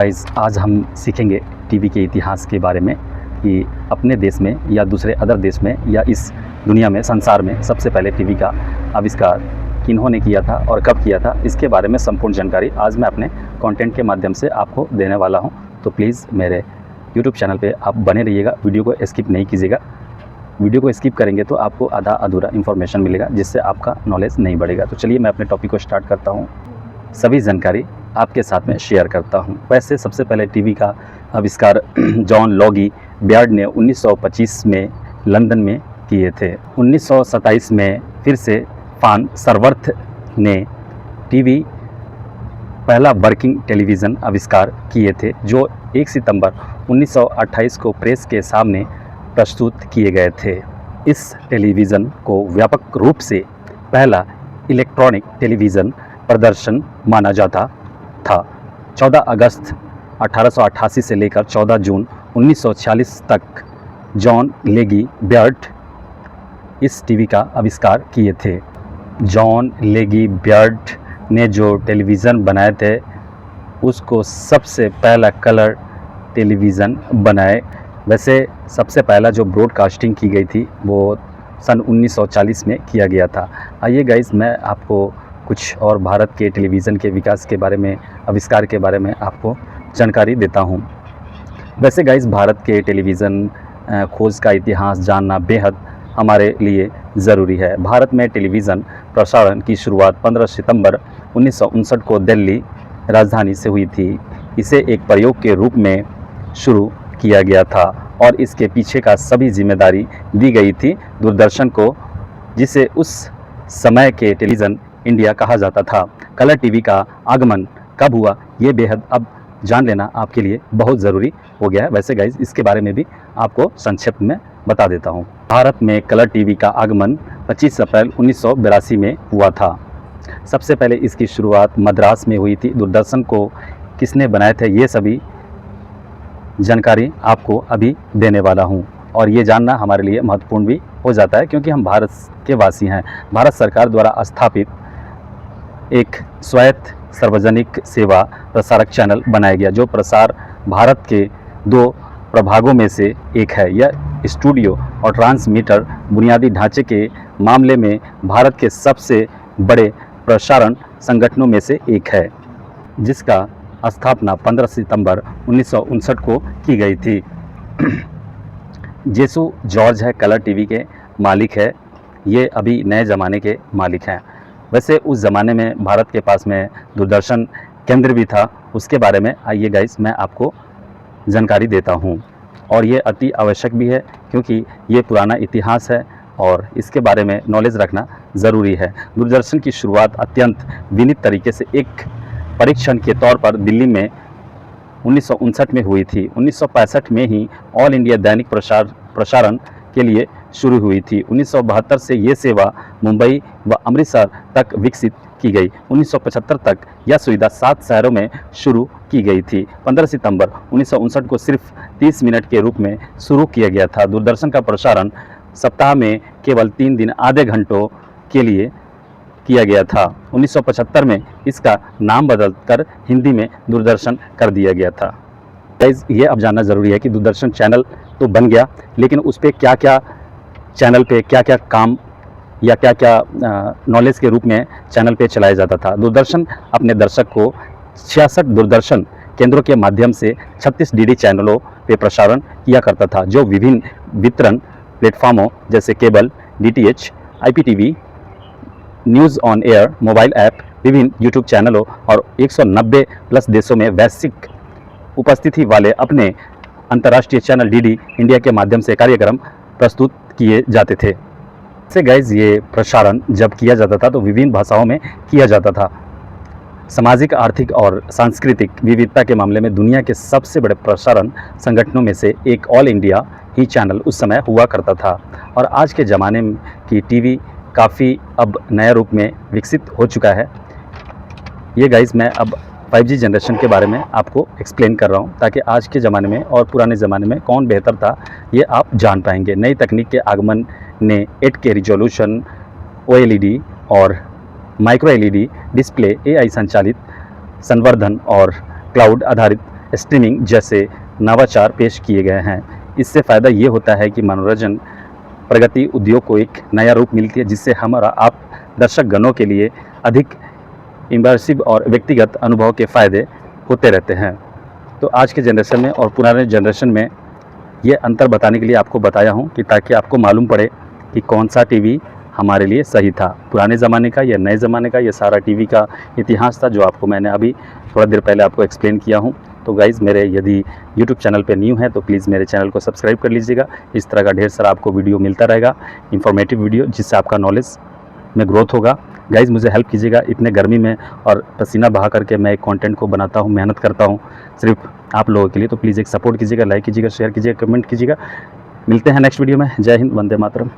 Guys, आज हम सीखेंगे टीवी के इतिहास के बारे में कि अपने देश में या दूसरे अदर देश में या इस दुनिया में, संसार में सबसे पहले टीवी का आविष्कार किन्होंने किया था और कब किया था। इसके बारे में संपूर्ण जानकारी आज मैं अपने कंटेंट के माध्यम से आपको देने वाला हूं। तो प्लीज़ मेरे यूट्यूब चैनल पे आप बने रहिएगा, वीडियो को स्किप नहीं कीजिएगा। वीडियो को स्किप करेंगे तो आपको आधा अधूरा इन्फॉर्मेशन मिलेगा, जिससे आपका नॉलेज नहीं बढ़ेगा। तो चलिए मैं अपने टॉपिक को स्टार्ट करता हूँ, सभी जानकारी आपके साथ में शेयर करता हूं। वैसे सबसे पहले टीवी का आविष्कार जॉन लॉगी बियर्ड ने 1925 में लंदन में किए थे। 1927 में फिर से फान सरवर्थ ने टीवी पहला वर्किंग टेलीविज़न आविष्कार किए थे, जो 1 सितंबर 1928 को प्रेस के सामने प्रस्तुत किए गए थे। इस टेलीविज़न को व्यापक रूप से पहला इलेक्ट्रॉनिक टेलीविज़न प्रदर्शन माना जाता था। 14 अगस्त 1888 से लेकर 14 जून 1946 तक जॉन लेगी बियर्ड इस टीवी का आविष्कार किए थे। जॉन लेगी बियर्ड ने जो टेलीविज़न बनाए थे उसको सबसे पहला कलर टेलीविज़न बनाए। वैसे सबसे पहला जो ब्रॉडकास्टिंग की गई थी वो सन 1940 में किया गया था। आइए गाइस, मैं आपको कुछ और भारत के टेलीविज़न के विकास के बारे में, आविष्कार के बारे में आपको जानकारी देता हूं। वैसे गाइस, भारत के टेलीविज़न खोज का इतिहास जानना बेहद हमारे लिए ज़रूरी है। भारत में टेलीविज़न प्रसारण की शुरुआत 15 सितंबर 1959 को दिल्ली राजधानी से हुई थी। इसे एक प्रयोग के रूप में शुरू किया गया था और इसके पीछे का सभी जिम्मेदारी दी गई थी दूरदर्शन को, जिसे उस समय के टेलीविज़न इंडिया कहा जाता था। कलर टीवी का आगमन कब हुआ, ये बेहद अब जान लेना आपके लिए बहुत ज़रूरी हो गया है। वैसे गाइज, इसके बारे में भी आपको संक्षिप्त में बता देता हूँ। भारत में कलर टीवी का आगमन 25 अप्रैल 1982 में हुआ था। सबसे पहले इसकी शुरुआत मद्रास में हुई थी। दूरदर्शन को किसने बनाए थे, ये सभी जानकारी आपको अभी देने वाला हूँ, और ये जानना हमारे लिए महत्वपूर्ण भी हो जाता है क्योंकि हम भारत के वासी हैं। भारत सरकार द्वारा स्थापित एक स्वायत्त सार्वजनिक सेवा प्रसारक चैनल बनाया गया, जो प्रसार भारत के 2 प्रभागों में से एक है। यह स्टूडियो और ट्रांसमीटर बुनियादी ढांचे के मामले में भारत के सबसे बड़े प्रसारण संगठनों में से एक है, जिसका स्थापना 15 सितंबर 1959 को की गई थी। जेसु जॉर्ज है कलर टीवी के मालिक है। ये अभी नए ज़माने के मालिक हैं। वैसे उस ज़माने में भारत के पास में दूरदर्शन केंद्र भी था। उसके बारे में आइए गाइस, मैं आपको जानकारी देता हूँ, और ये अति आवश्यक भी है क्योंकि ये पुराना इतिहास है और इसके बारे में नॉलेज रखना ज़रूरी है। दूरदर्शन की शुरुआत अत्यंत विनीत तरीके से एक परीक्षण के तौर पर दिल्ली में 1959 में हुई थी। 1965 में ही ऑल इंडिया दैनिक प्रसारण के लिए शुरू हुई थी। 1972 से ये सेवा मुंबई व अमृतसर तक विकसित की गई। 1975 तक यह सुविधा 7 शहरों में शुरू की गई थी। 15 सितंबर 1959 को सिर्फ 30 मिनट के रूप में शुरू किया गया था। दूरदर्शन का प्रसारण सप्ताह में केवल 3 दिन आधे घंटों के लिए किया गया था। 1975 में इसका नाम बदलकर हिंदी में दूरदर्शन कर दिया गया था। गाइस, ये अब जानना ज़रूरी है कि दूरदर्शन चैनल तो बन गया, लेकिन उस पर क्या क्या चैनल पे क्या क्या काम या क्या क्या नॉलेज के रूप में चैनल पे चलाया जाता था। दूरदर्शन अपने दर्शक को 66 दूरदर्शन केंद्रों के माध्यम से 36 डीडी चैनलों पे प्रसारण किया करता था, जो विभिन्न वितरण प्लेटफॉर्मों जैसे cable, DTH, IPTV, news on air, mobile app, विभिन्न यूट्यूब चैनलों और 190 प्लस देशों में वैश्विक उपस्थिति वाले अपने अंतर्राष्ट्रीय चैनल डीडी इंडिया के माध्यम से कार्यक्रम प्रस्तुत किए जाते थे। से गाइज, ये प्रसारण जब किया जाता था तो विभिन्न भाषाओं में किया जाता था। सामाजिक, आर्थिक और सांस्कृतिक विविधता के मामले में दुनिया के सबसे बड़े प्रसारण संगठनों में से एक ऑल इंडिया ही चैनल उस समय हुआ करता था। और आज के ज़माने की टीवी काफ़ी अब नए रूप में विकसित हो चुका है। ये गाइज, मैं अब 5G जनरेशन के बारे में आपको एक्सप्लेन कर रहा हूँ, ताकि आज के ज़माने में और पुराने ज़माने में कौन बेहतर था ये आप जान पाएंगे। नई तकनीक के आगमन ने 8K रिजोल्यूशन, OLED और माइक्रो LED डिस्प्ले, AI संचालित संवर्धन और क्लाउड आधारित स्ट्रीमिंग जैसे नवाचार पेश किए गए हैं। इससे फ़ायदा ये होता है कि मनोरंजन प्रगति उद्योग को एक नया रूप मिलती है, जिससे हमारा आप दर्शक गणों के लिए अधिक इमर्सिव और व्यक्तिगत अनुभव के फ़ायदे होते रहते हैं। तो आज के जनरेशन में और पुराने जनरेशन में ये अंतर बताने के लिए आपको बताया हूँ कि ताकि आपको मालूम पड़े कि कौन सा टीवी हमारे लिए सही था, पुराने ज़माने का या नए ज़माने का। ये सारा टीवी का इतिहास था जो आपको मैंने अभी थोड़ा देर पहले आपको एक्सप्लेन किया हूँ। तो गाइज़, मेरे यदि यूट्यूब चैनल पे न्यू है तो प्लीज़ मेरे चैनल को सब्सक्राइब कर लीजिएगा। इस तरह का ढेर सारा आपको वीडियो मिलता रहेगा, इंफॉर्मेटिव वीडियो, जिससे आपका नॉलेज में ग्रोथ होगा। गाइज़, मुझे हेल्प कीजिएगा, इतने गर्मी में और पसीना बहा करके मैं एक कंटेंट को बनाता हूँ, मेहनत करता हूँ सिर्फ आप लोगों के लिए। तो प्लीज़ एक सपोर्ट कीजिएगा, लाइक कीजिएगा, शेयर कीजिएगा, कमेंट कीजिएगा। मिलते हैं नेक्स्ट वीडियो में। जय हिंद, वंदे मातरम।